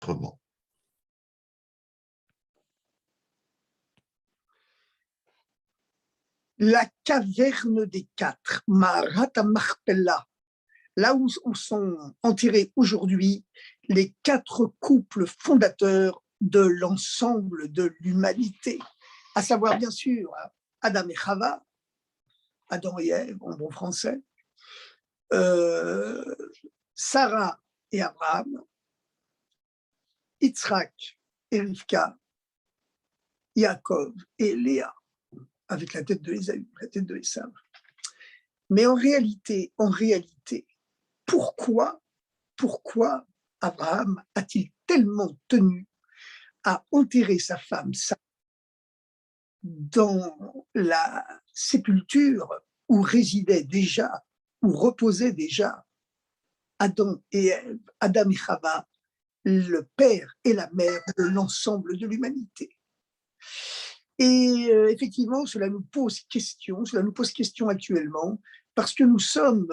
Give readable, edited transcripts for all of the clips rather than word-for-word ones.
autrement. La caverne des quatre, Ma'arat HaMachpelah, là où sont enterrés aujourd'hui les quatre couples fondateurs de l'ensemble de l'humanité, à savoir bien sûr Adam et Chava, Adam et Ève en bon français, Sarah et Abraham, Yitzhak et Rivka, Yaakov et Léa, avec la tête de Ésaü, la tête de Ésaü. Mais en réalité, pourquoi Abraham a-t-il tellement tenu à enterrer sa femme Sarah dans la sépulture où résidaient déjà, où reposaient déjà Adam et Ève, Adam et Chava, le père et la mère de l'ensemble de l'humanité? Et effectivement, cela nous pose question actuellement, parce que nous sommes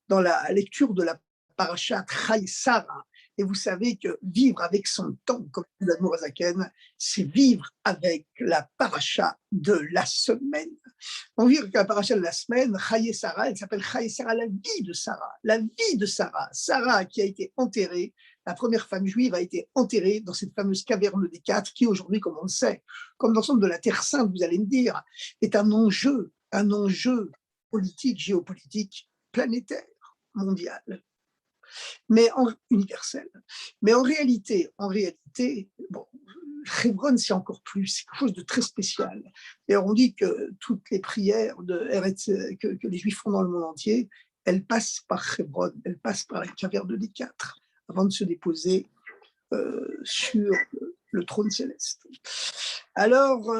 dans la lecture de la parashat Chayei Sarah, et vous savez que vivre avec son temps, comme dit l'Admour Hazaken, c'est vivre avec la paracha de la semaine. On vit avec la paracha de la semaine, Chayei Sarah, elle s'appelle Chayei Sarah, la vie de Sarah, Sarah qui a été enterrée. La première femme juive a été enterrée dans cette fameuse caverne des quatre qui aujourd'hui, comme on le sait, comme l'ensemble de la Terre Sainte, vous allez me dire, est un enjeu politique, géopolitique, planétaire, mondial, universel. Mais en réalité, bon, Hebron, c'est encore plus, c'est quelque chose de très spécial. Et on dit que toutes les prières que les Juifs font dans le monde entier, elles passent par Hebron, elles passent par la caverne des quatre, avant de se déposer sur le trône céleste. Alors,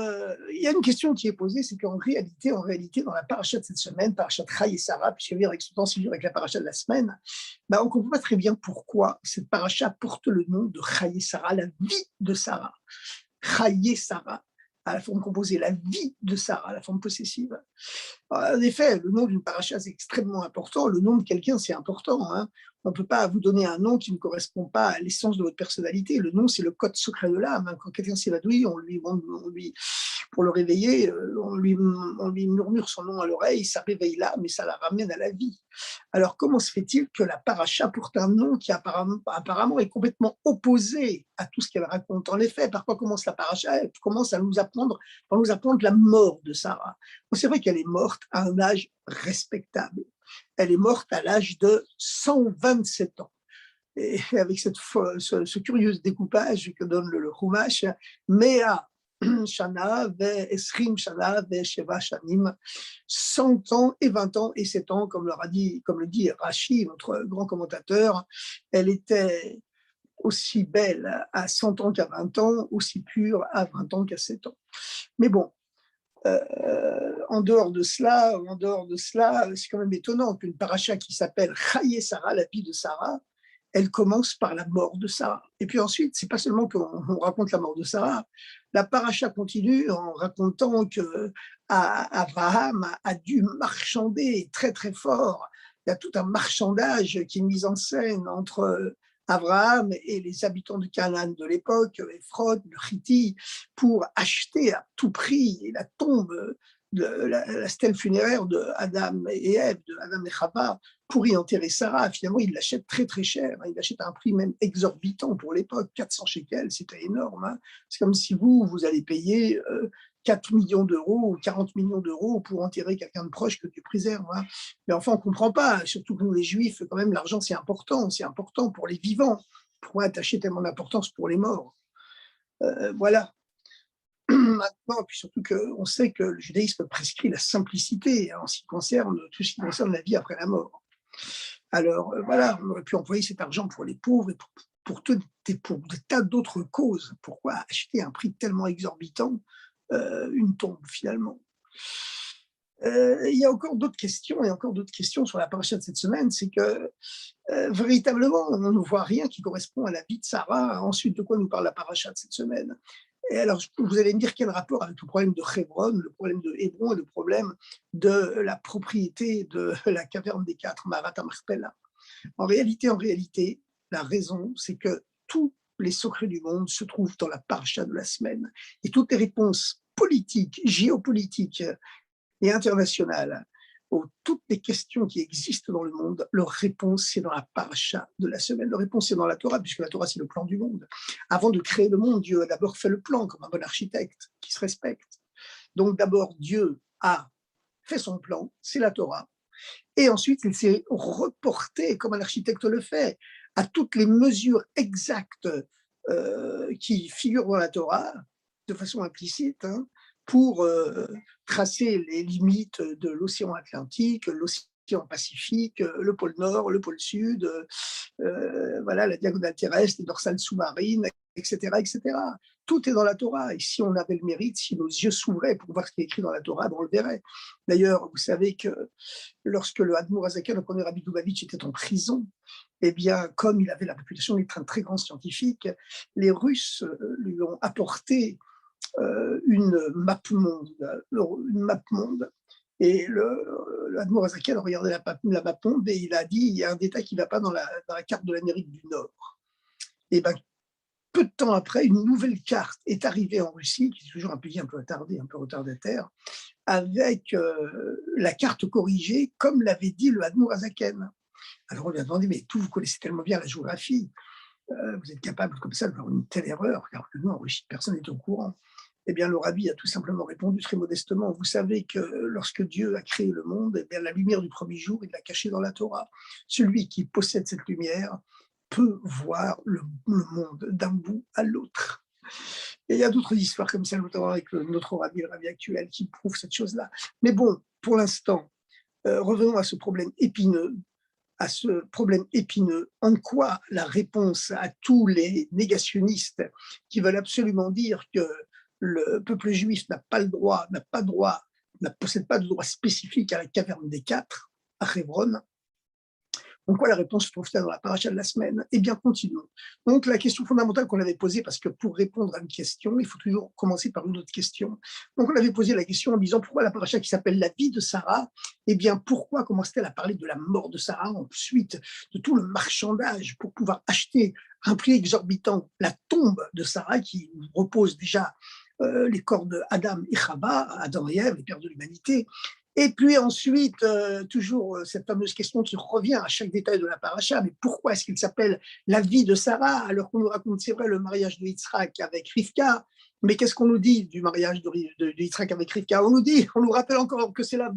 il y a une question qui est posée, c'est qu'en réalité, dans la paracha de cette semaine, parachat Chayei Sarah, puisque vient avec ce temps, c'est avec la paracha de la semaine, on ne comprend pas très bien pourquoi cette paracha porte le nom de Chayei Sarah, la vie de Sarah. Chayei Sarah, à la forme composée, la vie de Sarah, la forme possessive. En effet, le nom d'une paracha, c'est extrêmement important. Le nom de quelqu'un, c'est important. Hein. On ne peut pas vous donner un nom qui ne correspond pas à l'essence de votre personnalité. Le nom, c'est le code secret de l'âme. Hein. Quand quelqu'un s'évanouit, pour le réveiller, on lui murmure son nom à l'oreille, ça réveille l'âme et ça la ramène à la vie. Alors, comment se fait-il que la paracha porte un nom qui apparemment est complètement opposé à tout ce qu'elle raconte? En effet, par quoi commence la paracha? Elle commence à nous apprendre la mort de Sarah. C'est vrai qu'elle est morte à un âge respectable. Elle est morte à l'âge de 127 ans. Et avec ce curieux découpage que donne le Chumash, Mea Shana Esrim Shana Sheva Shanim, 100 ans et 20 ans et 7 ans, comme le dit Rashi, notre grand commentateur. Elle était aussi belle à 100 ans qu'à 20 ans, aussi pure à 20 ans qu'à 7 ans. Mais bon, en dehors de cela, c'est quand même étonnant qu'une paracha qui s'appelle Chayei Sarah, la vie de Sarah, elle commence par la mort de Sarah. Et puis ensuite, c'est pas seulement qu'on raconte la mort de Sarah, la paracha continue en racontant que Abraham a dû marchander très très fort. Il y a tout un marchandage qui est mis en scène entre Abraham et les habitants de Canaan de l'époque, Ephrod, le Chiti, pour acheter à tout prix la tombe, la stèle funéraire de Adam et Ève, de Adam et Chava, pour y enterrer Sarah. Finalement, il l'achète très très cher. Il l'achète à un prix même exorbitant pour l'époque, 400 shekels, c'était énorme. Hein. C'est comme si vous allez payer 4 millions d'euros ou 40 millions d'euros pour enterrer quelqu'un de proche que tu préserves. Hein. Mais enfin, on ne comprend pas, surtout que nous, les Juifs, quand même, l'argent, c'est important pour les vivants. Pourquoi attacher tellement d'importance pour les morts? Voilà. Maintenant, puis surtout qu'on sait que le judaïsme prescrit la simplicité en ce qui concerne tout ce qui concerne la vie après la mort. Alors voilà, on aurait pu employer cet argent pour les pauvres et pour des tas d'autres causes. Pourquoi acheter à un prix tellement exorbitant une tombe finalement? Il y a encore d'autres questions sur la paracha de cette semaine, c'est que véritablement, on ne voit rien qui correspond à la vie de Sarah. Ensuite, de quoi nous parle la paracha de cette semaine? Et alors, vous allez me dire quel rapport avec le problème de Hebron, le problème de Hébron et le problème de la propriété de la caverne des quatre, Ma'arat HaMachpelah. En réalité, la raison, c'est que tout les secrets du monde se trouvent dans la paracha de la semaine. Et toutes les réponses politiques, géopolitiques et internationales toutes les questions qui existent dans le monde, leur réponse, c'est dans la paracha de la semaine. Leur réponse, c'est dans la Torah, puisque la Torah, c'est le plan du monde. Avant de créer le monde, Dieu a d'abord fait le plan comme un bon architecte qui se respecte. Donc d'abord, Dieu a fait son plan, c'est la Torah. Et ensuite, il s'est reporté, comme un architecte le fait, à toutes les mesures exactes qui figurent dans la Torah, de façon implicite, hein, pour tracer les limites de l'océan Atlantique, l'océan Pacifique, le pôle Nord, le pôle Sud, voilà, la diagonale terrestre, les dorsales sous-marines, etc., etc. Tout est dans la Torah. Et si on avait le mérite, si nos yeux s'ouvraient pour voir ce qui est écrit dans la Torah, ben on le verrait. D'ailleurs, vous savez que lorsque le Admour Azaken, le premier Rabbi Lubavitch, était en prison, eh bien, comme il avait la réputation d'être un très grand scientifique, les Russes lui ont apporté une map monde, et l'Admour Azaken a regardé la map monde et il a dit il y a un détail qui ne va pas dans la carte de l'Amérique du Nord. Et ben, peu de temps après, une nouvelle carte est arrivée en Russie, qui est toujours un pays un peu attardé, un peu retardataire, avec la carte corrigée, comme l'avait dit le Admour Azaken. Alors on lui a demandé, mais vous connaissez tellement bien la géographie, vous êtes capable comme ça de faire une telle erreur, car que nous, en Russie, personne n'est au courant. Eh bien, le rabbi a tout simplement répondu très modestement, vous savez que lorsque Dieu a créé le monde, eh bien, la lumière du premier jour, il l'a cachée dans la Torah. Celui qui possède cette lumière peut voir le monde d'un bout à l'autre. Et il y a d'autres histoires comme ça, notamment avec notre rabbi, le rabbi actuel, qui prouvent cette chose-là. Mais bon, pour l'instant, revenons à ce problème épineux. En quoi la réponse à tous les négationnistes qui veulent absolument dire que le peuple juif n'a pas le droit, ne possède pas de droit spécifique à la caverne des quatre, à Hebron, en quoi la réponse se trouve-t-elle dans la paracha de la semaine? Eh bien, continuons. Donc, la question fondamentale qu'on avait posée, parce que pour répondre à une question, il faut toujours commencer par une autre question. Donc, on avait posé la question en disant pourquoi la paracha qui s'appelle la vie de Sarah? Eh bien, pourquoi commence-t-elle à parler de la mort de Sarah ensuite de tout le marchandage pour pouvoir acheter à un prix exorbitant la tombe de Sarah qui repose déjà les corps de Adam et Chava, Adam et Ève, les pères de l'humanité. Et puis ensuite, toujours cette fameuse question qui revient à chaque détail de la paracha, mais pourquoi est-ce qu'il s'appelle la vie de Sarah alors qu'on nous raconte, c'est vrai, le mariage de Yitzhak avec Rivka, mais qu'est-ce qu'on nous dit du mariage de Yitzhak avec Rivka? On nous rappelle encore que c'est là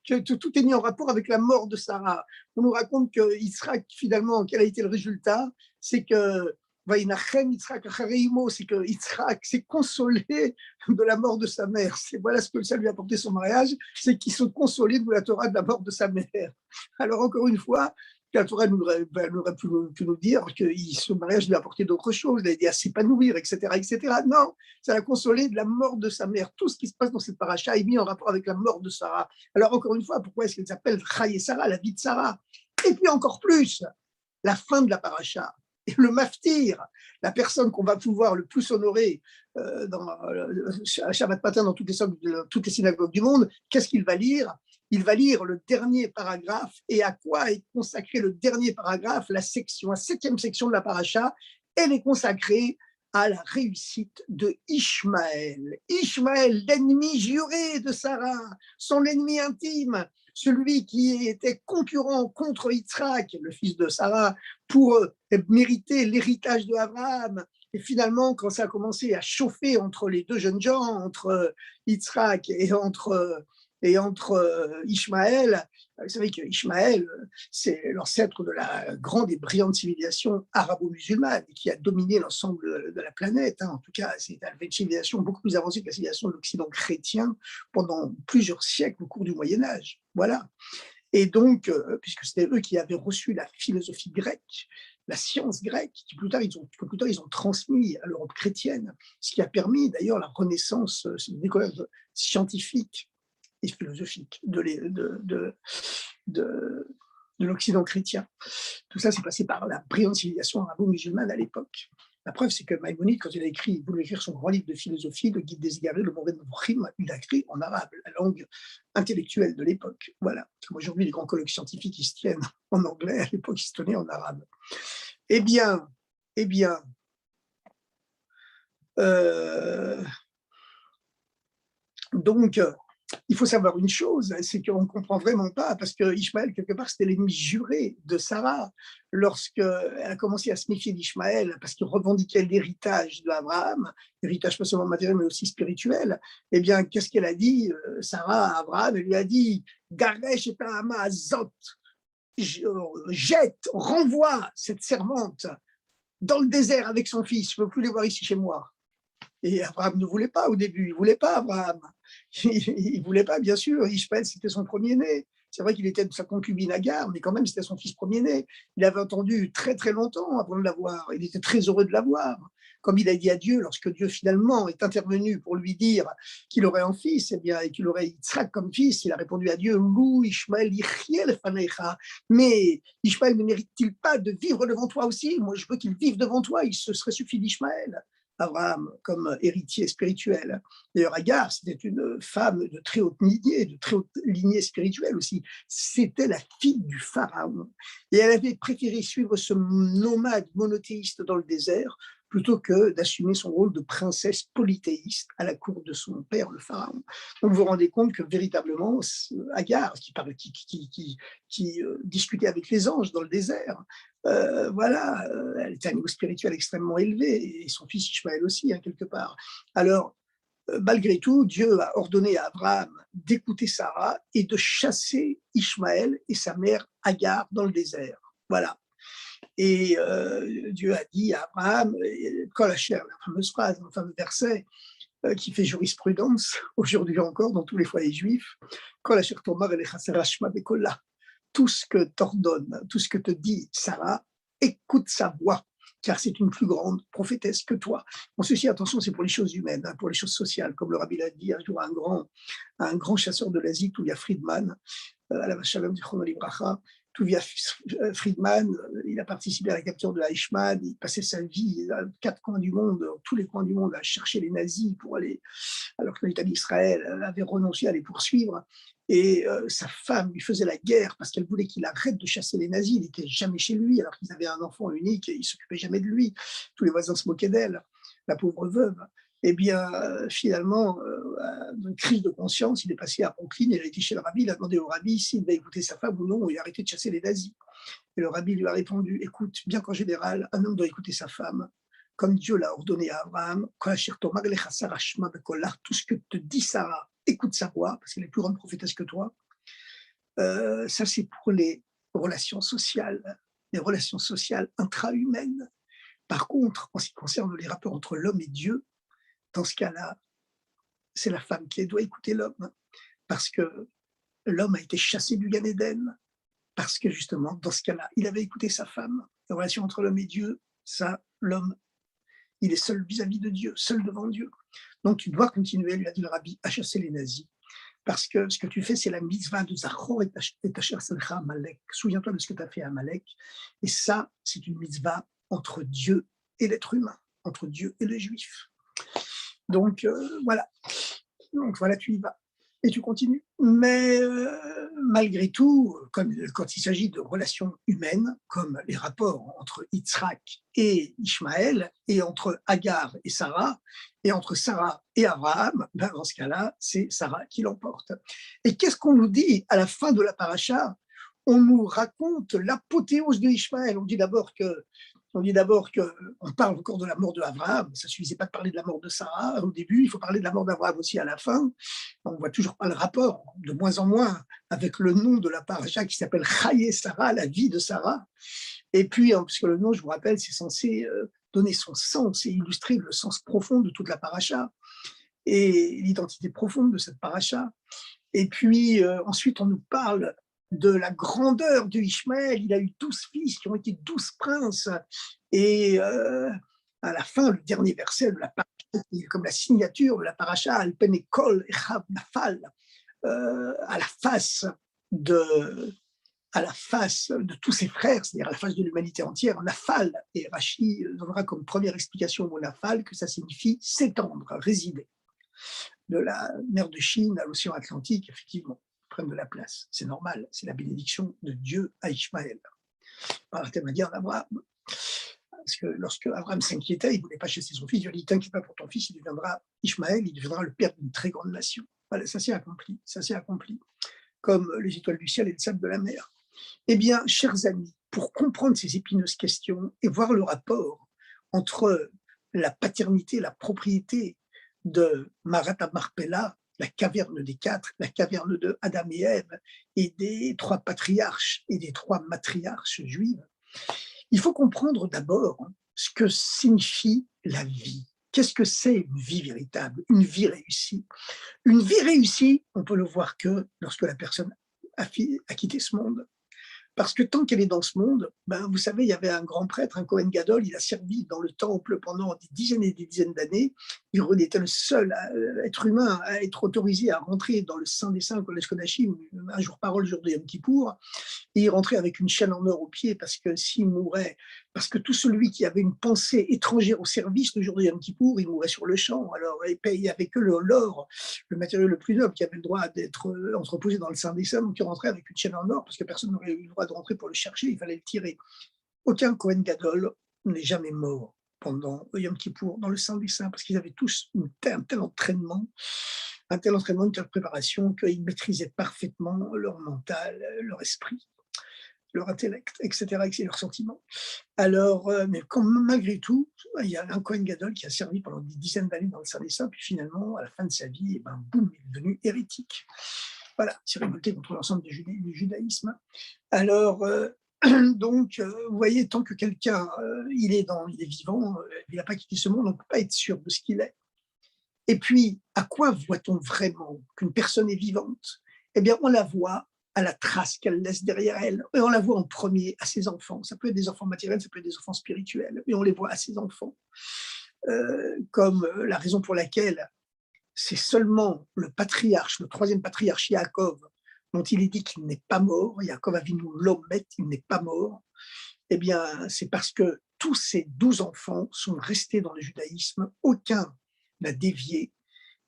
que tout est mis en rapport avec la mort de Sarah. On nous raconte que Yitzhak, finalement, quel a été le résultat? C'est que c'est que Yitzhak s'est consolé de la mort de sa mère. Voilà ce que ça lui a apporté son mariage, c'est qu'il se consolait de la Torah de la mort de sa mère. Alors encore une fois, la Torah aurait pu nous dire que ce mariage lui a apporté d'autres choses, il a aidé à s'épanouir, etc., etc. Non, ça l'a consolé de la mort de sa mère. Tout ce qui se passe dans cette paracha est mis en rapport avec la mort de Sarah. Alors encore une fois, pourquoi est-ce qu'elle s'appelle Chai et Sarah, la vie de Sarah? Et puis encore plus, la fin de la paracha. Et le maftir, la personne qu'on va pouvoir le plus honorer à Shabbat matin dans toutes les synagogues du monde, qu'est-ce qu'il va lire? Il va lire le dernier paragraphe. Et à quoi est consacré le dernier paragraphe? La 7e section de la paracha, elle est consacrée à la réussite de Ishmaël. Ishmaël, l'ennemi juré de Sarah, son ennemi intime, celui qui était concurrent contre Yitzhak, le fils de Sarah, pour mériter l'héritage de Abraham. Et finalement, quand ça a commencé à chauffer entre les deux jeunes gens, entre Yitzhak et entre Ishmaël, vous savez que Ishmaël, c'est l'ancêtre de la grande et brillante civilisation arabo-musulmane qui a dominé l'ensemble de la planète. En tout cas, c'est une civilisation beaucoup plus avancée que la civilisation de l'Occident chrétien pendant plusieurs siècles au cours du Moyen-Âge. Voilà. Et donc, puisque c'était eux qui avaient reçu la philosophie grecque, la science grecque, que plus tard ils ont transmis à l'Europe chrétienne, ce qui a permis d'ailleurs la renaissance, une découverte scientifique et philosophique de l'Occident chrétien. Tout ça s'est passé par la brillante civilisation arabo-musulmane à l'époque. La preuve, c'est que Maïmonide, quand il voulait écrire son grand livre de philosophie, le Guide des égarés, le Moré Nevuchim, il a écrit en arabe, la langue intellectuelle de l'époque. Voilà. Comme aujourd'hui, les grands colloques scientifiques, ils se tiennent en anglais, à l'époque, ils se tenaient en arabe. Eh bien, Euh, donc, il faut savoir une chose, c'est qu'on ne comprend vraiment pas, parce que Ishmaël, quelque part, c'était l'ennemi juré de Sarah, lorsqu'elle a commencé à se méfier d'Ishmaël, parce qu'il revendiquait l'héritage d'Abraham, héritage pas seulement matériel, mais aussi spirituel. Eh bien, qu'est-ce qu'elle a dit, Sarah à Abraham? Elle lui a dit, Garesh et Tahama Azot, jette, renvoie cette servante dans le désert avec son fils, je ne veux plus les voir ici chez moi. Et Abraham ne voulait pas au début, il ne voulait pas Abraham. Il ne voulait pas, bien sûr. Ishmaël, c'était son premier-né. C'est vrai qu'il était de sa concubine Agar, mais quand même, c'était son fils premier-né. Il avait attendu très, très longtemps avant de l'avoir. Il était très heureux de l'avoir. Comme il a dit à Dieu, lorsque Dieu finalement est intervenu pour lui dire qu'il aurait un fils, eh bien, et qu'il aurait Yitzhak comme fils, il a répondu à Dieu, Lou Ishmael yichiel fanecha. Mais Ishmael ne mérite-t-il pas de vivre devant toi aussi? Moi, je veux qu'il vive devant toi. Il se serait suffi d'Ishmaël. Abraham comme héritier spirituel. D'ailleurs, Agar, c'était une femme de très haute lignée spirituelle aussi. C'était la fille du pharaon. Et elle avait préféré suivre ce nomade monothéiste dans le désert plutôt que d'assumer son rôle de princesse polythéiste à la cour de son père, le pharaon. Donc vous vous rendez compte que véritablement, Agar, qui discutait avec les anges dans le désert, voilà, elle était à un niveau spirituel extrêmement élevé, et son fils Ishmaël aussi, hein, quelque part. Alors, malgré tout, Dieu a ordonné à Abraham d'écouter Sarah et de chasser Ishmaël et sa mère Agar dans le désert. Voilà. Et Dieu a dit à Abraham, Kol Asher, la fameuse phrase, le fameux verset qui fait jurisprudence aujourd'hui encore dans tous les foyers juifs, Kol Asher Tomar Elecha Sarah Shma Bekola. Tout ce que t'ordonne, tout ce que te dit Sarah, écoute sa voix, car c'est une plus grande prophétesse que toi. Bon, ceci, attention, c'est pour les choses humaines, hein, pour les choses sociales, comme le rabbi l'a dit un jour à un grand chasseur de l'Asie, Tuvia Friedman, à la Shalom Zichrono Libracha. Tuvia Friedman, il a participé à la capture de Eichmann, il passait sa vie à quatre coins du monde, tous les coins du monde, à chercher les nazis pour aller, alors que l'État d'Israël avait renoncé à les poursuivre. Et sa femme lui faisait la guerre parce qu'elle voulait qu'il arrête de chasser les nazis. Il n'était jamais chez lui, alors qu'ils avaient un enfant unique et il ne s'occupait jamais de lui. Tous les voisins se moquaient d'elle, la pauvre veuve. Eh bien, finalement, une crise de conscience, il est passé à Brooklyn, il a été chez le rabbi, il a demandé au rabbi s'il va écouter sa femme ou non, et arrêter de chasser les nazis. Et le rabbi lui a répondu, écoute, bien qu'en général, un homme doit écouter sa femme, comme Dieu l'a ordonné à Abraham, tout ce que te dit Sarah, écoute sa voix, parce qu'elle est plus grande prophétesse que toi. Ça, c'est pour les relations sociales intra-humaines. Par contre, en ce qui concerne les rapports entre l'homme et Dieu, dans ce cas-là, c'est la femme qui doit écouter l'homme, parce que l'homme a été chassé du Gan Eden, parce que justement, dans ce cas-là, il avait écouté sa femme. La relation entre l'homme et Dieu, ça, l'homme, il est seul vis-à-vis de Dieu, seul devant Dieu. Donc tu dois continuer, lui a dit le rabbi, à chasser les nazis. Parce que ce que tu fais, c'est la mitzvah de Zachor et Tacher Salcha Amalek. Souviens-toi de ce que tu as fait à Amalek. Et ça, c'est une mitzvah entre Dieu et l'être humain, entre Dieu et le juif. Donc, voilà. Donc, voilà, tu y vas. Et tu continues. Mais malgré tout, quand il s'agit de relations humaines, comme les rapports entre Yitzhak et Ishmaël, et entre Agar et Sarah, et entre Sarah et Abraham, ben dans ce cas-là, c'est Sarah qui l'emporte. Et qu'est-ce qu'on nous dit à la fin de la paracha? On nous raconte l'apothéose de Ishmaël. On dit d'abord qu'on parle encore de la mort d'Abraham. Ça ne suffisait pas de parler de la mort de Sarah au début, il faut parler de la mort d'Abraham aussi à la fin. On ne voit toujours pas le rapport, de moins en moins, avec le nom de la paracha qui s'appelle Chaye Sarah, la vie de Sarah. Et puis, puisque le nom, je vous rappelle, c'est censé donner son sens et illustrer le sens profond de toute la paracha et l'identité profonde de cette paracha. Et puis, ensuite, on nous parle de la grandeur de Ishmaël. Il a eu 12 fils qui ont été 12 princes. Et à la fin, le dernier verset de la paracha, comme la signature de la paracha, Alpen Ekol Echav Nafal, à la face de tous ses frères, c'est-à-dire à la face de l'humanité entière, Nafal. Et Rashi donnera comme première explication au mot Nafal que ça signifie s'étendre, résider. De la mer de Chine à l'océan Atlantique, effectivement, prennent de la place. C'est normal, c'est la bénédiction de Dieu à Ishmaël, par l'intermédiaire d'Abraham. parce que lorsque Abraham s'inquiétait, il ne voulait pas chasser son fils, il lui a dit, t'inquiète pas pour ton fils, il deviendra Ishmaël, il deviendra le père d'une très grande nation. Voilà, ça s'est accompli, comme les étoiles du ciel et le sable de la mer. Eh bien, chers amis, pour comprendre ces épineuses questions et voir le rapport entre la paternité, la propriété de Marat Marpella, la caverne des quatre, la caverne de Adam et Ève, et des trois patriarches et des trois matriarches juives, il faut comprendre d'abord ce que signifie la vie. Qu'est-ce que c'est une vie véritable, une vie réussie? Une vie réussie, on peut le voir que lorsque la personne a quitté ce monde. Parce que tant qu'elle est dans ce monde, ben, vous savez, il y avait un grand prêtre, un Cohen Gadol, il a servi dans le temple pendant des dizaines et des dizaines d'années. Il était le seul être humain à être autorisé à rentrer dans le Saint des Saints, Kodesh Kodashim, un jour parole, le jour de Yom Kippour, et il rentrait avec une chaîne en or au pied parce que s'il mourait, parce que tout celui qui avait une pensée étrangère au service le jour de Yom Kippour, il mourait sur le champ. Alors, il n'y avait que l'or, le matériau le plus noble, qui avait le droit d'être entreposé dans le Saint des Saints, donc il rentrait avec une chaîne en or parce que personne n'aurait eu le droit de rentrer pour le chercher, il fallait le tirer. Aucun Kohen Gadol n'est jamais mort pendant Yom Kippour dans le Saint des Saints parce qu'ils avaient tous un tel entraînement, une telle préparation qu'ils maîtrisaient parfaitement leur mental, leur esprit, leur intellect, etc., et leurs sentiments. Alors, mais malgré tout, il y a un Kohen Gadol qui a servi pendant des dizaines d'années dans le Saint des Saints, puis finalement, à la fin de sa vie, boum, il est devenu hérétique. Voilà, il s'est révolté contre l'ensemble du judaïsme. Alors, donc, vous voyez, tant que quelqu'un, il est vivant, il n'a pas quitté ce monde, on ne peut pas être sûr de ce qu'il est. Et puis, à quoi voit-on vraiment qu'une personne est vivante? Eh bien, on la voit à la trace qu'elle laisse derrière elle. Et on la voit en premier à ses enfants. Ça peut être des enfants matériels, ça peut être des enfants spirituels, mais on les voit à ses enfants. Comme la raison pour laquelle c'est seulement le patriarche, le troisième patriarche Yaakov, dont il est dit qu'il n'est pas mort, Yaakov Avinu l'Omet, il n'est pas mort, eh bien, c'est parce que tous ces 12 enfants sont restés dans le judaïsme, aucun n'a dévié,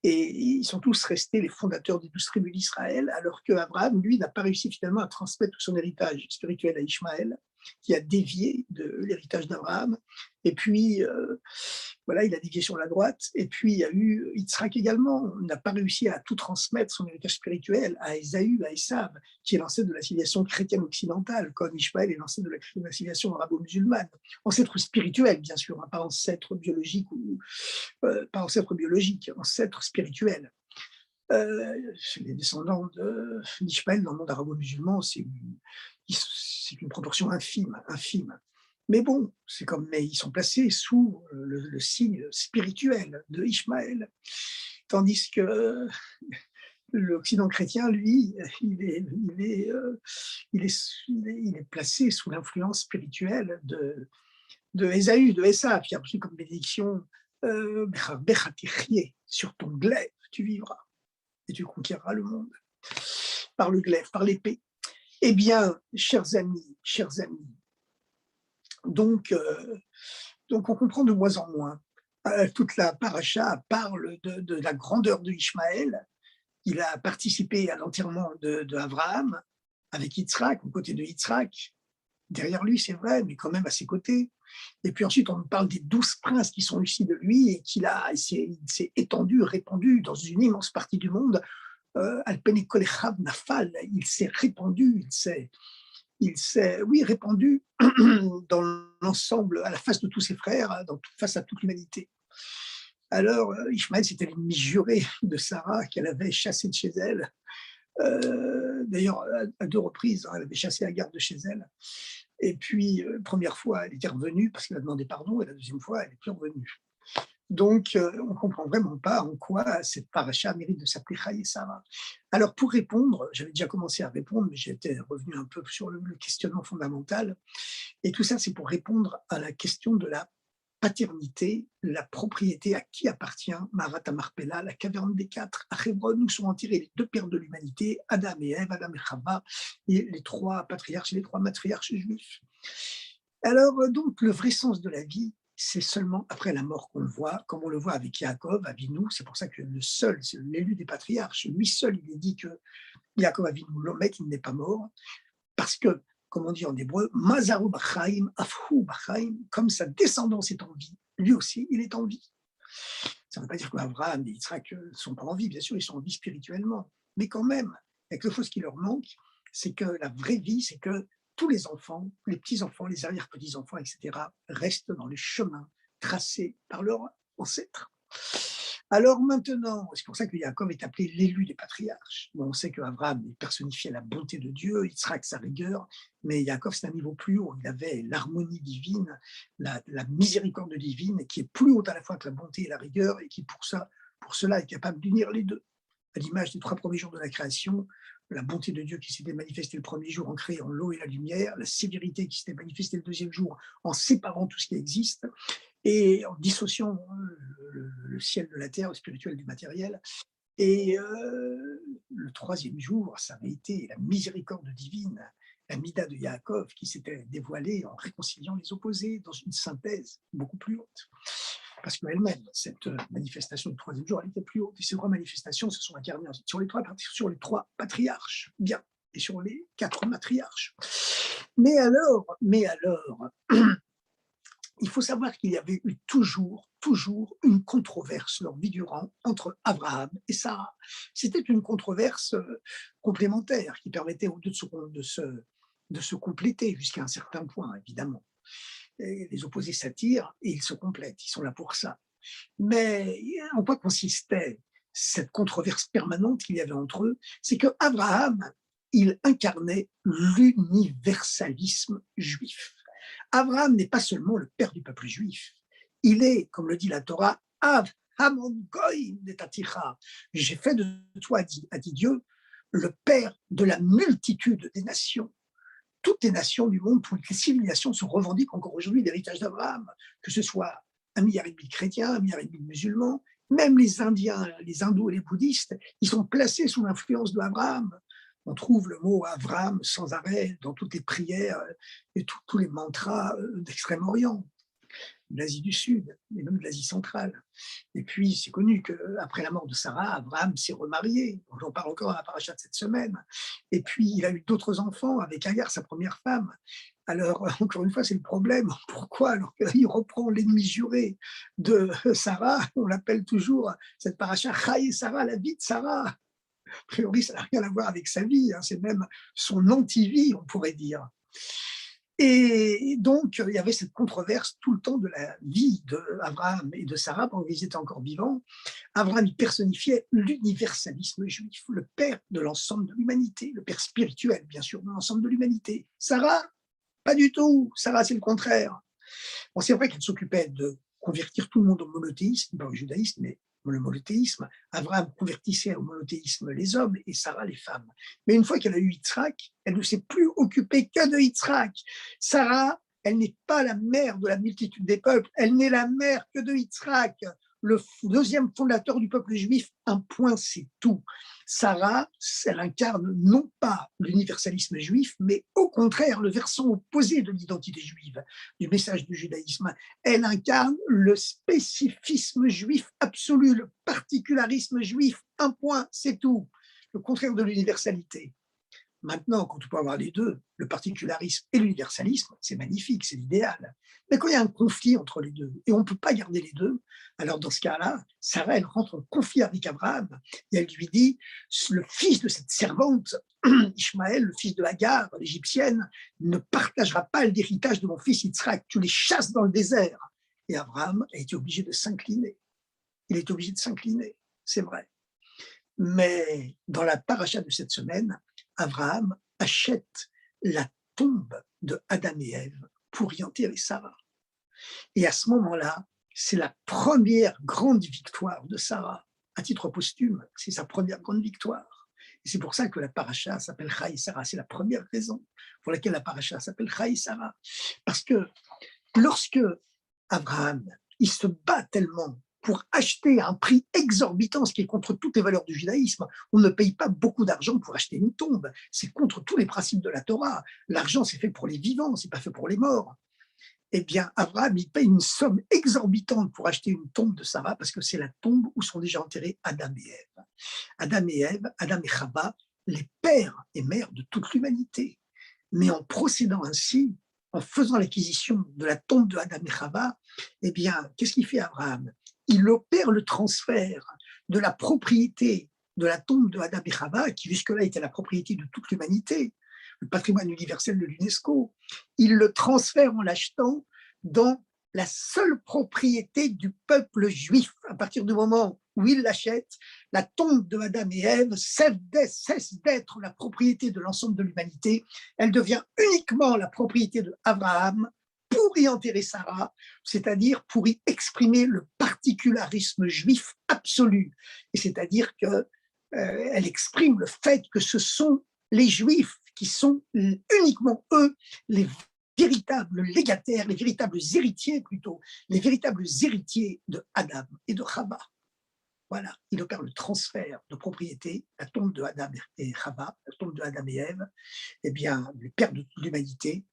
et ils sont tous restés les fondateurs des 12 tribus d'Israël, alors qu'Abraham, lui, n'a pas réussi finalement à transmettre tout son héritage spirituel à Ishmaël, qui a dévié de l'héritage d'Abraham. Et puis, voilà, il a dévié sur la droite. Et puis, il y a eu Yitzhak également. Il n'a pas réussi à tout transmettre son héritage spirituel à Ésaü, à Esav, qui est l'ancêtre de la civilisation chrétienne occidentale, comme Ishmaël est l'ancêtre de la civilisation arabo-musulmane. Ancêtre spirituel, bien sûr, hein, pas ancêtre biologique, pas ancêtre biologique, ancêtre spirituel. Les descendants d'Ishmaël dans le monde arabo-musulman, c'est une proportion infime, infime. Mais bon, mais ils sont placés sous le signe spirituel de Ishmaël, tandis que l'Occident chrétien, lui, il est placé sous l'influence spirituelle de Ésaü, de Esav, qui a reçu comme bénédiction sur ton glaive, tu vivras et tu conquéreras le monde par le glaive, par l'épée. Eh bien, chers amis, donc on comprend de moins en moins. Toute la paracha parle de la grandeur de Ishmaël. Il a participé à l'enterrement d'Abraham avec Yitzhak, aux côtés de Yitzhak. Derrière lui, c'est vrai, mais quand même à ses côtés. Et puis ensuite, on parle des 12 princes qui sont issus de lui et il s'est étendu, répandu dans une immense partie du monde. Alpeni Kolechab Nafal, il s'est répandu, répandu dans l'ensemble, à la face de tous ses frères, face à toute l'humanité. Alors, Ishmaël, c'était l'ennemi juré de Sarah qu'elle avait chassé de chez elle. D'ailleurs, à 2 reprises, elle avait chassé Agar de chez elle. Et puis, première fois, elle était revenue parce qu'elle a demandé pardon, et la deuxième fois, elle n'est plus revenue. Donc, on ne comprend vraiment pas en quoi cette paracha mérite de s'appeler Chayei Sarah. Alors, pour répondre, j'avais déjà commencé à répondre, mais j'étais revenu un peu sur le questionnement fondamental. Et tout ça, c'est pour répondre à la question de la paternité, la propriété, à qui appartient Marat Marpella, la caverne des quatre. À Hébron, où sont enterrés les 2 pères de l'humanité, Adam et Ève, Adam et Chava, et les 3 patriarches et les 3 matriarches juifs. Alors, donc, le vrai sens de la vie, c'est seulement après la mort qu'on le voit, comme on le voit avec Yaakov, Avinu. C'est pour ça que c'est l'élu des patriarches. Lui seul, il est dit que Yaakov Avinu, l'Omet, il n'est pas mort, parce que comme on dit en hébreu, Mazaru Bachaim, Afhu Bachaim, comme sa descendance est en vie, lui aussi, il est en vie. Ça ne veut pas dire qu'Abraham et Yitzhak ne sont pas en vie, bien sûr, ils sont en vie spirituellement. Mais quand même, il y a quelque chose qui leur manque, c'est que la vraie vie, c'est que tous les enfants, les petits-enfants, les arrière-petits-enfants, etc., restent dans le chemin tracé par leurs ancêtres. Alors maintenant, c'est pour ça que Yaakov est appelé l'élu des patriarches. Bon, on sait qu'Abraham personnifiait la bonté de Dieu, Yitzhak sa rigueur, mais Yaakov c'est un niveau plus haut. Il avait l'harmonie divine, la miséricorde divine, qui est plus haute à la fois que la bonté et la rigueur, et qui pour cela est capable d'unir les deux. À l'image des 3 premiers jours de la création, la bonté de Dieu qui s'était manifestée le premier jour en créant l'eau et la lumière, la sévérité qui s'était manifestée le deuxième jour en séparant tout ce qui existe, et en dissociant le ciel de la terre, le spirituel du matériel. Et le troisième jour, ça avait été la miséricorde divine, la Mida de Yaakov, qui s'était dévoilée en réconciliant les opposés dans une synthèse beaucoup plus haute. Parce qu'elle-même, cette manifestation du troisième jour, elle était plus haute. Et ces 3 manifestations se sont incarnées sur les 3 patriarches, bien, et sur les 4 matriarches. Mais alors, il faut savoir qu'il y avait eu toujours une controverse leur vie durant entre Abraham et Sarah. C'était une controverse complémentaire qui permettait aux deux de se compléter jusqu'à un certain point, évidemment. Et les opposés s'attirent et ils se complètent, ils sont là pour ça. Mais en quoi consistait cette controverse permanente qu'il y avait entre eux? C'est que Abraham, il incarnait l'universalisme juif. Abraham n'est pas seulement le père du peuple juif, il est, comme le dit la Torah, Av Hamon Goïm Netaticha. J'ai fait de toi, a dit Dieu, le père de la multitude des nations. Toutes les nations du monde, toutes les civilisations se revendiquent encore aujourd'hui l'héritage d'Abraham, que ce soit 1,5 milliard de chrétiens, 1,5 milliard de musulmans, même les Indiens, les hindous et les bouddhistes, ils sont placés sous l'influence d'Abraham. On trouve le mot Abraham sans arrêt dans toutes les prières et tous les mantras d'Extrême-Orient, de l'Asie du Sud et même de l'Asie centrale. Et puis, c'est connu qu'après la mort de Sarah, Abraham s'est remarié. J'en parle encore à la paracha de cette semaine. Et puis, il a eu d'autres enfants avec Agar, sa première femme. Alors, encore une fois, c'est le problème. Pourquoi, alors qu'il reprend l'ennemi juré de Sarah, on l'appelle toujours cette paracha Chai et Sarah, la vie de Sarah. A priori, ça n'a rien à voir avec sa vie, hein, c'est même son anti-vie, on pourrait dire. Et donc, il y avait cette controverse tout le temps de la vie d'Abraham et de Sarah pendant qu'ils étaient encore vivants. Abraham personnifiait l'universalisme juif, le père de l'ensemble de l'humanité, le père spirituel, bien sûr, de l'ensemble de l'humanité. Sarah, pas du tout. Sarah, c'est le contraire. Bon, c'est vrai qu'elle s'occupait de convertir tout le monde au monothéisme, pas au judaïsme, mais le monothéisme. Abraham convertissait au monothéisme les hommes et Sarah les femmes. Mais une fois qu'elle a eu Yitzhak, elle ne s'est plus occupée que de Yitzhak. Sarah, elle n'est pas la mère de la multitude des peuples, elle n'est la mère que de Yitzhak, le deuxième fondateur du peuple juif. Un point, c'est tout. Sarah, elle incarne non pas l'universalisme juif, mais au contraire le versant opposé de l'identité juive, du message du judaïsme. Elle incarne le spécifisme juif absolu, le particularisme juif. Un point, c'est tout. Le contraire de l'universalité. Maintenant, quand on peut avoir les deux, le particularisme et l'universalisme, c'est magnifique, c'est l'idéal. Mais quand il y a un conflit entre les deux, et on ne peut pas garder les deux, alors dans ce cas-là, Sarah, elle rentre en conflit avec Abraham, et elle lui dit, le fils de cette servante, Ishmaël, le fils de Hagar, l'égyptienne, ne partagera pas l'héritage de mon fils Yitzhak, tu les chasses dans le désert. Et Abraham a été obligé de s'incliner. Il est obligé de s'incliner, c'est vrai. Mais dans la paracha de cette semaine, Abraham achète la tombe de Adam et Ève pour y enterrer Sarah. Et à ce moment-là, c'est la première grande victoire de Sarah. À titre posthume, c'est sa première grande victoire. Et c'est pour ça que la paracha s'appelle Chai Sarah. C'est la première raison pour laquelle la paracha s'appelle Chai Sarah. Parce que lorsque Abraham, il se bat tellement pour acheter à un prix exorbitant, ce qui est contre toutes les valeurs du judaïsme. On ne paye pas beaucoup d'argent pour acheter une tombe. C'est contre tous les principes de la Torah. L'argent, c'est fait pour les vivants, c'est pas fait pour les morts. Eh bien, Abraham, il paye une somme exorbitante pour acheter une tombe de Sarah parce que c'est la tombe où sont déjà enterrés Adam et Ève. Adam et Ève, Adam et Chava, les pères et mères de toute l'humanité. Mais en procédant ainsi, en faisant l'acquisition de la tombe de Adam et Chava, eh bien, qu'est-ce qu'il fait Abraham? Il opère le transfert de la propriété de la tombe de Adam et Chava, qui jusque-là était la propriété de toute l'humanité, le patrimoine universel de l'UNESCO. Il le transfère en l'achetant dans la seule propriété du peuple juif. À partir du moment où il l'achète, la tombe de Adam et Ève cesse d'être la propriété de l'ensemble de l'humanité. Elle devient uniquement la propriété d'Abraham pour y enterrer Sarah, c'est-à-dire pour y exprimer le particularisme juif absolu. Et c'est-à-dire que elle exprime le fait que ce sont les Juifs qui sont uniquement eux les véritables légataires, les véritables héritiers plutôt, les véritables héritiers de Adam et de Chava. Voilà, il opère le transfert de propriété, la tombe de Adam et Chava, la tombe de Adam et Ève, eh bien, les pères de l'humanité,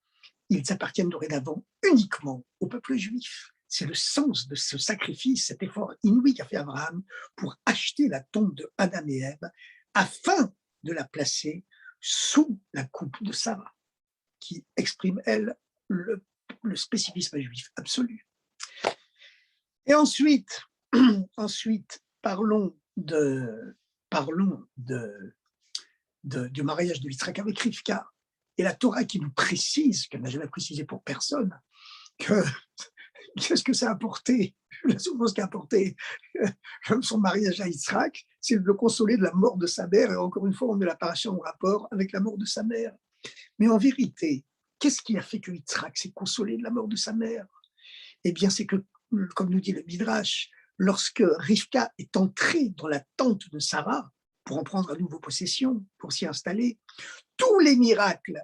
ils appartiennent dorénavant uniquement au peuple juif. C'est le sens de ce sacrifice, cet effort inouï qu'a fait Abraham pour acheter la tombe de Adam et Ève afin de la placer sous la coupe de Sarah, qui exprime, elle, le spécifisme juif absolu. Et ensuite, parlons du mariage de Yitzhak avec Rivka. Et la Torah qui nous précise, qu'elle n'a jamais précisé pour personne, qu'est-ce que ça a apporté, la souffrance qu'a apporté son mariage à Yitzhak, c'est de le consoler de la mort de sa mère. Et encore une fois, on met la paracha en rapport avec la mort de sa mère. Mais en vérité, qu'est-ce qui a fait que Yitzhak s'est consolé de la mort de sa mère? Eh bien, c'est que, comme nous dit le Midrash, lorsque Rivka est entrée dans la tente de Sarah pour en prendre à nouveau possession, pour s'y installer, tous les miracles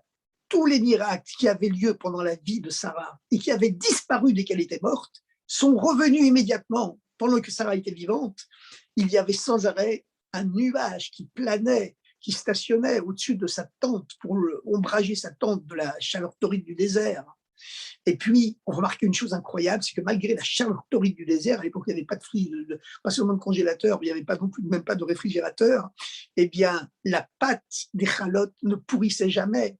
qui avaient lieu pendant la vie de Sarah et qui avaient disparu dès qu'elle était morte sont revenus immédiatement pendant que Sarah était vivante. Il y avait sans arrêt un nuage qui planait, qui stationnait au-dessus de sa tente pour ombrager sa tente de la chaleur torride du désert. Et puis, on remarquait une chose incroyable, c'est que malgré la chaleur torride du désert, à l'époque, il n'y avait pas pas seulement de congélateur, mais il n'y avait pas non plus, même pas de réfrigérateur, eh bien, la pâte des chalotes ne pourrissait jamais.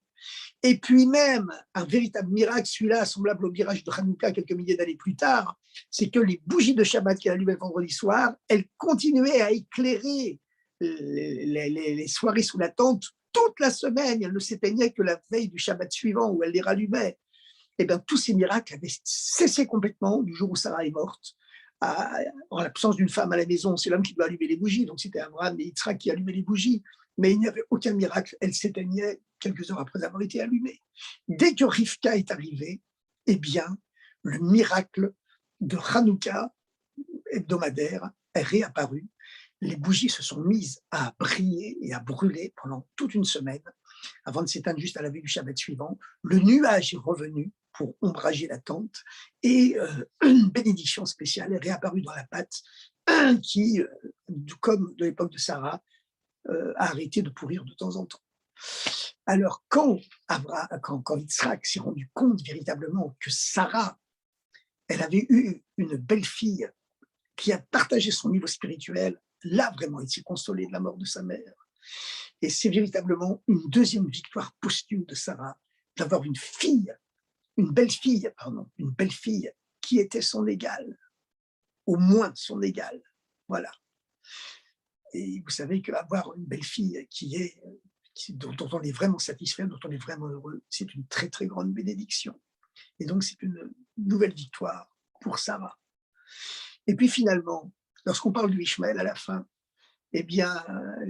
Et puis même, un véritable miracle, celui-là, semblable au mirage de Hanouka quelques milliers d'années plus tard, c'est que les bougies de Shabbat qu'elle allumait le vendredi soir, elles continuaient à éclairer les soirées sous la tente toute la semaine. Elles ne s'éteignaient que la veille du Shabbat suivant où elle les rallumait. Et bien, tous ces miracles avaient cessé complètement du jour où Sarah est morte. En l'absence d'une femme à la maison, c'est l'homme qui doit allumer les bougies, donc c'était Abraham et Yitzhak qui allumaient les bougies, mais il n'y avait aucun miracle, elles s'éteignaient quelques heures après avoir été allumées. Dès que Rivka est arrivée, eh bien, le miracle de Hanouka hebdomadaire est réapparu. Les bougies se sont mises à briller et à brûler pendant toute une semaine, avant de s'éteindre juste à la veille du Shabbat suivant. Le nuage est revenu pour ombrager la tente et une bénédiction spéciale est réapparue dans la pâte qui, comme de l'époque de Sarah, a arrêté de pourrir de temps en temps. Alors, quand Yitzhak s'est rendu compte véritablement que Sarah, elle avait eu une belle-fille qui a partagé son niveau spirituel, là, vraiment, il s'est consolé de la mort de sa mère. Et c'est véritablement une deuxième victoire posthume de Sarah, d'avoir une belle-fille qui était son égale, au moins son égale. Voilà. Et vous savez qu'avoir une belle-fille dont on est vraiment satisfait, dont on est vraiment heureux, c'est une très, très grande bénédiction. Et donc, c'est une nouvelle victoire pour Sarah. Et puis finalement, lorsqu'on parle du Ishmaël à la fin, eh bien,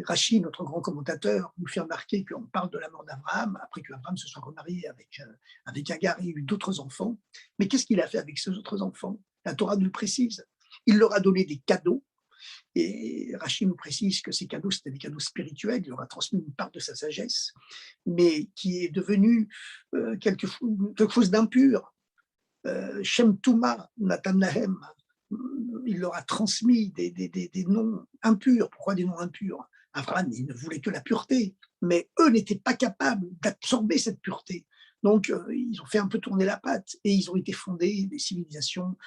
Rashi, notre grand commentateur, nous fait remarquer qu'on parle de la mort d'Abraham, après qu'Abraham se soit remarié avec Agar et eu d'autres enfants. Mais qu'est-ce qu'il a fait avec ces autres enfants? La Torah nous le précise. Il leur a donné des cadeaux, et Rashi nous précise que ces cadeaux, c'était des cadeaux spirituels. Il leur a transmis une part de sa sagesse, mais qui est devenu quelque chose d'impur. Shem Touma, Natan Lahem, il leur a transmis des noms impurs. Pourquoi des noms impurs? Abraham, il ne voulait que la pureté, mais eux n'étaient pas capables d'absorber cette pureté. Donc, ils ont fait un peu tourner la patte et ils ont été fondés des civilisations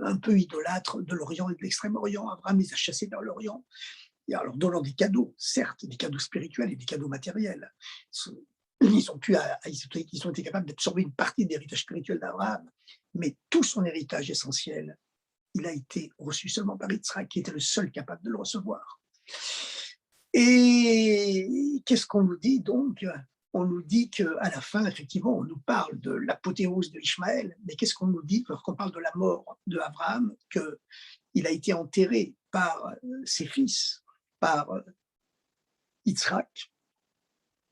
un peu idolâtres de l'Orient et de l'Extrême-Orient. Abraham les a chassés vers l'Orient, et alors donnant des cadeaux, certes, des cadeaux spirituels et des cadeaux matériels. ils ont été capables d'absorber une partie de l'héritage spirituel d'Abraham, mais tout son héritage essentiel, il a été reçu seulement par Yitzhak, qui était le seul capable de le recevoir. Et qu'est-ce qu'on nous dit donc? On nous dit qu'à la fin, effectivement, on nous parle de l'apothéose de Ishmaël, mais qu'est-ce qu'on nous dit lorsqu'on parle de la mort d'Abraham? Qu'il a été enterré par ses fils, par Yitzhak,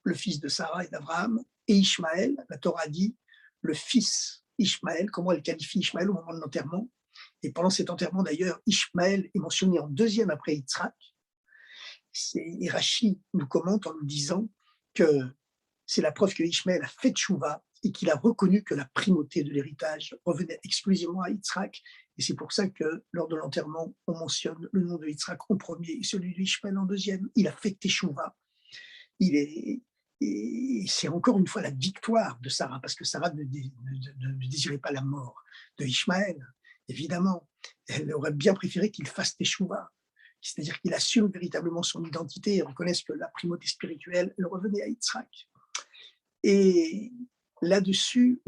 le fils de Sarah et d'Abraham, et Ishmaël, la Torah dit, le fils Ishmaël, comment elle qualifie Ishmaël au moment de l'enterrement. Et pendant cet enterrement, d'ailleurs, Ishmaël est mentionné en deuxième après Yitzhak. Et Rashi nous commente en nous disant que c'est la preuve que Ishmaël a fait tchouva et qu'il a reconnu que la primauté de l'héritage revenait exclusivement à Yitzhak. Et c'est pour ça que lors de l'enterrement, on mentionne le nom de Yitzhak en premier et celui d'Ishmaël en deuxième. Il a fait tchouva. Et c'est encore une fois la victoire de Sarah, parce que Sarah ne désirait pas la mort de Ishmaël, évidemment. Elle aurait bien préféré qu'il fasse teshuvah, c'est-à-dire qu'il assume véritablement son identité et reconnaisse que la primauté spirituelle, elle revenait à Yitzhak. Et là-dessus,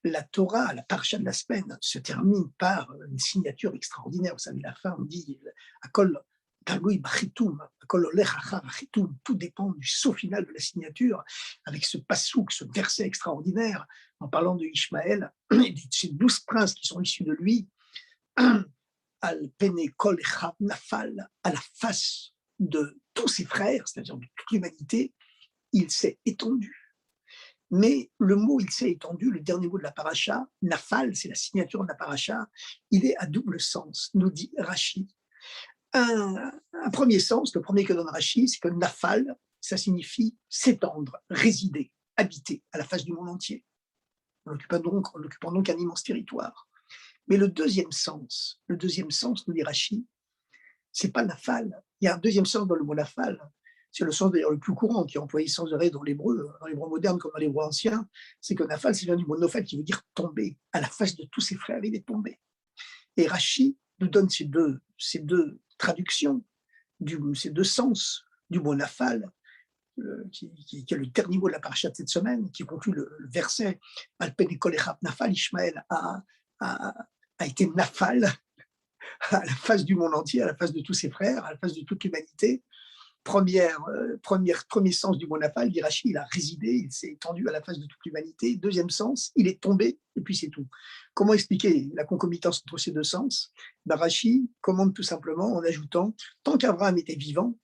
la Torah, la parasha de la semaine, se termine par une signature extraordinaire. Vous savez, la fin, on dit Akol Talui Bachitum, Akol Olech Achar Bachitum, tout dépend du saut final de la signature, avec ce passouk, ce verset extraordinaire, en parlant de Ishmaël et de ces 12 princes qui sont issus de lui. Al pene kol echad nafal, à la face de tous ses frères, c'est-à-dire de toute l'humanité, il s'est étendu. Mais le mot il s'est étendu, le dernier mot de la paracha, nafal, c'est la signature de la paracha, il est à double sens, nous dit Rashi. Un premier sens, le premier que donne Rashi, c'est que nafal, ça signifie s'étendre, résider, habiter à la face du monde entier, en occupant donc un immense territoire. Mais le deuxième sens, nous dit Rashi, c'est pas nafal. Il y a un deuxième sens dans le mot nafal. C'est le sens d'ailleurs le plus courant qui est employé sans arrêt dans l'hébreu moderne comme dans l'hébreu ancien. C'est que nafal, c'est vient du mot nofal qui veut dire tomber. À la face de tous ses frères, il est tombé. Et Rashi nous donne ces deux traductions, ces deux sens du mot nafal, qui est le dernier mot de la paracha de cette semaine, qui conclut le verset Al pene kol echad nafal, Ishmaël a été nafal à la face du monde entier, à la face de tous ses frères, à la face de toute l'humanité. Premier sens du mot nafal, dit Rashi, il a résidé, il s'est étendu à la face de toute l'humanité. Deuxième sens, il est tombé, et puis c'est tout. Comment expliquer la concomitance entre ces deux sens? Rashi commande tout simplement en ajoutant, tant qu'Abraham était vivant,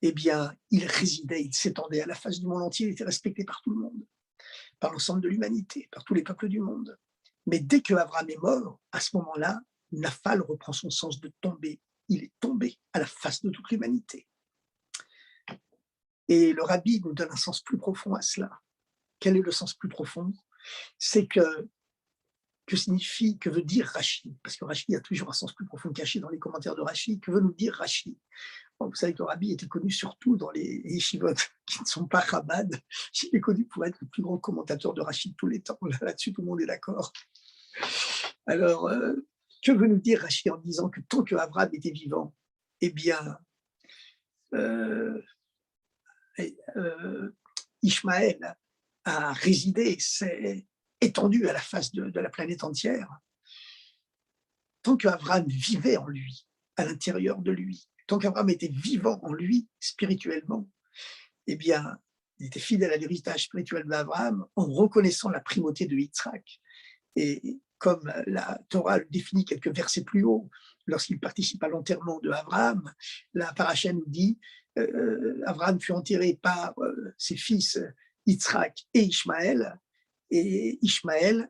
eh bien, il résidait, il s'étendait à la face du monde entier, il était respecté par tout le monde, par l'ensemble de l'humanité, par tous les peuples du monde. Mais dès que Abraham est mort, à ce moment-là, nafal reprend son sens de tomber. Il est tombé à la face de toute l'humanité. Et le rabbi nous donne un sens plus profond à cela. Quel est le sens plus profond? C'est que veut dire Rashi? Parce que Rashi a toujours un sens plus profond caché dans les commentaires de Rashi. Que veut nous dire Rashi? Bon, vous savez que le rabbi était connu surtout dans les yeshivot qui ne sont pas Chabad. Il est connu pour être le plus grand commentateur de Rashi de tous les temps. Là-dessus, tout le monde est d'accord. Alors, que veut nous dire Rashi en disant que tant que Abraham était vivant, eh bien, Ishmaël a résidé, s'est étendu à la face de la planète entière. Tant qu'Abraham vivait en lui, à l'intérieur de lui, tant qu'Abraham était vivant en lui, spirituellement, eh bien, il était fidèle à l'héritage spirituel d'Abraham en reconnaissant la primauté de Yitzhak. Et comme la Torah le définit quelques versets plus haut, lorsqu'il participe à l'enterrement de Abraham, la paracha nous dit Abraham fut enterré par ses fils Yitzhak et Ishmaël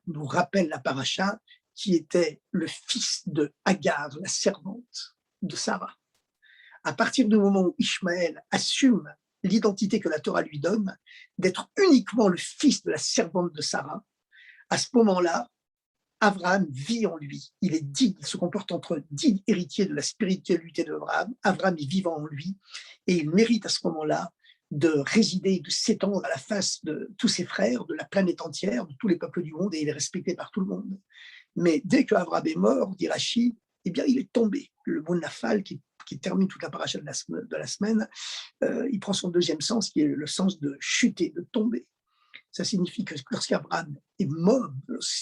nous rappelle la paracha qui était le fils de Hagar, la servante de Sarah. À partir du moment où Ishmaël assume l'identité que la Torah lui donne, d'être uniquement le fils de la servante de Sarah, à ce moment-là, Abraham vit en lui. Il est digne, il se comporte entre digne héritier de la spiritualité d'Abraham. Abraham est vivant en lui et il mérite à ce moment-là de résider, de s'étendre à la face de tous ses frères, de la planète entière, de tous les peuples du monde, et il est respecté par tout le monde. Mais dès que Abraham est mort, dit Rashi, eh bien, il est tombé. Le mot nafal qui qui termine toute la paracha de la semaine, il prend son deuxième sens, qui est le sens de chuter, de tomber. Ça signifie que lorsqu'Abraham est mort,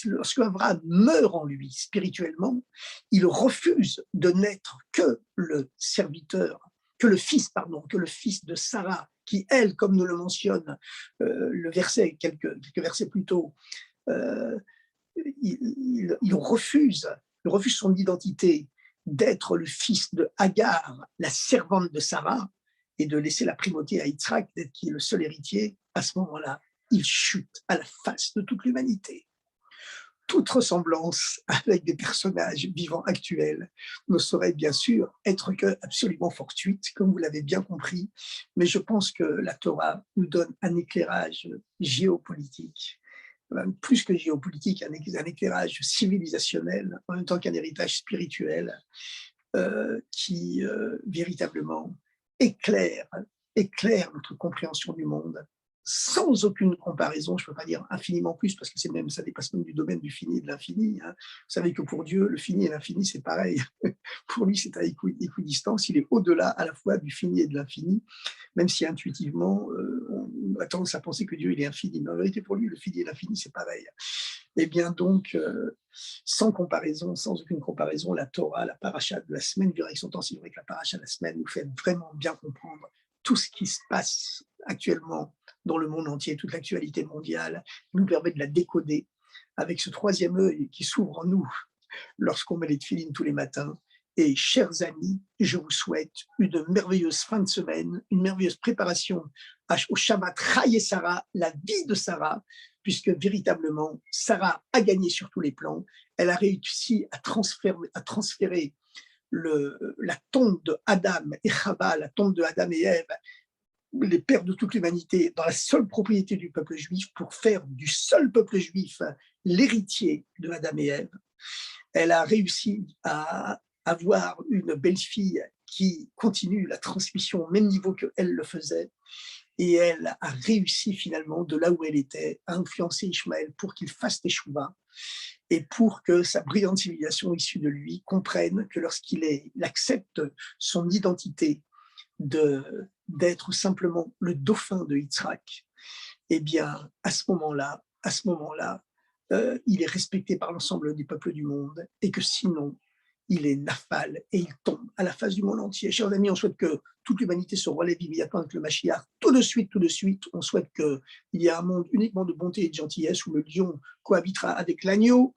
lorsqu'Abraham meurt en lui spirituellement, il refuse de n'être que le serviteur, que le fils, pardon, que le fils de Sarah, qui, elle, comme nous le mentionne le verset, quelques versets plus tôt, euh, il refuse son identité d'être le fils de Hagar, la servante de Sarah, et de laisser la primauté à Yitzhak, d'être qui est le seul héritier. À ce moment-là, il chute à la face de toute l'humanité. Toute ressemblance avec des personnages vivants actuels ne saurait bien sûr être que absolument fortuite, comme vous l'avez bien compris, mais je pense que la Torah nous donne un éclairage géopolitique, plus que géopolitique, un éclairage civilisationnel, en même temps qu'un héritage spirituel, qui véritablement éclaire notre compréhension du monde sans aucune comparaison. Je ne peux pas dire infiniment plus parce que ça dépasse même du domaine du fini et de l'infini, hein. Vous savez que pour Dieu, le fini et l'infini, c'est pareil. Pour lui, c'est à équidistance. Il est au-delà à la fois du fini et de l'infini, même si intuitivement, on a tendance à penser que Dieu il est infini. Mais en vérité, pour lui, le fini et l'infini, c'est pareil. Eh bien donc, sans comparaison, sans aucune comparaison, la Torah, la paracha de la semaine, du son temps, c'est vrai que la paracha de la semaine nous fait vraiment bien comprendre tout ce qui se passe actuellement dans le monde entier, toute l'actualité mondiale, nous permet de la décoder avec ce troisième œil qui s'ouvre en nous lorsqu'on met les tefilines tous les matins. Et chers amis, je vous souhaite une merveilleuse fin de semaine, une merveilleuse préparation au Shabbat Chayei Sarah, la vie de Sarah, puisque véritablement, Sarah a gagné sur tous les plans. Elle a réussi à transférer la tombe de Adam et Chava, la tombe de Adam et Ève, les pères de toute l'humanité, dans la seule propriété du peuple juif, pour faire du seul peuple juif l'héritier de Adam et Ève. Elle a réussi à avoir une belle-fille qui continue la transmission au même niveau qu'elle le faisait. Et elle a réussi finalement, de là où elle était, à influencer Ishmaël pour qu'il fasse teshuva et pour que sa brillante civilisation issue de lui comprenne que lorsqu'il accepte son identité d'être simplement le dauphin de Yitzhak, eh bien, à ce moment-là, il est respecté par l'ensemble des peuples du monde et que sinon, il est nafal et il tombe à la face du monde entier. Chers amis, on souhaite que toute l'humanité se relève immédiatement avec le Mashiach. Tout de suite, on souhaite qu'il y ait un monde uniquement de bonté et de gentillesse où le lion cohabitera avec l'agneau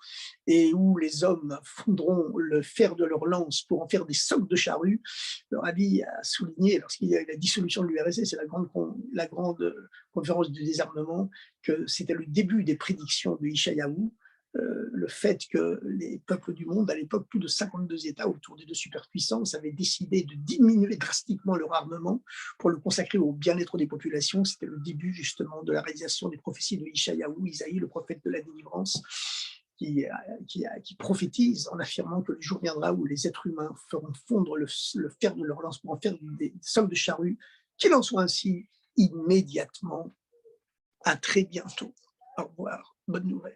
et où les hommes fondront le fer de leur lance pour en faire des socs de charrue. Le Rabbi a souligné, lorsqu'il y a eu la dissolution de l'URSS, c'est la grande conférence du désarmement, que c'était le début des prédictions de Ishayahu, le fait que les peuples du monde, à l'époque, plus de 52 États autour des deux superpuissances, avaient décidé de diminuer drastiquement leur armement pour le consacrer au bien-être des populations. C'était le début justement de la réalisation des prophéties de Ishayahu, Isaïe, le prophète de la délivrance, qui prophétise en affirmant que le jour viendra où les êtres humains feront fondre le fer de leur lance pour en faire des socs de charrue. Qu'il en soit ainsi immédiatement. À très bientôt. Au revoir. Bonne nouvelle.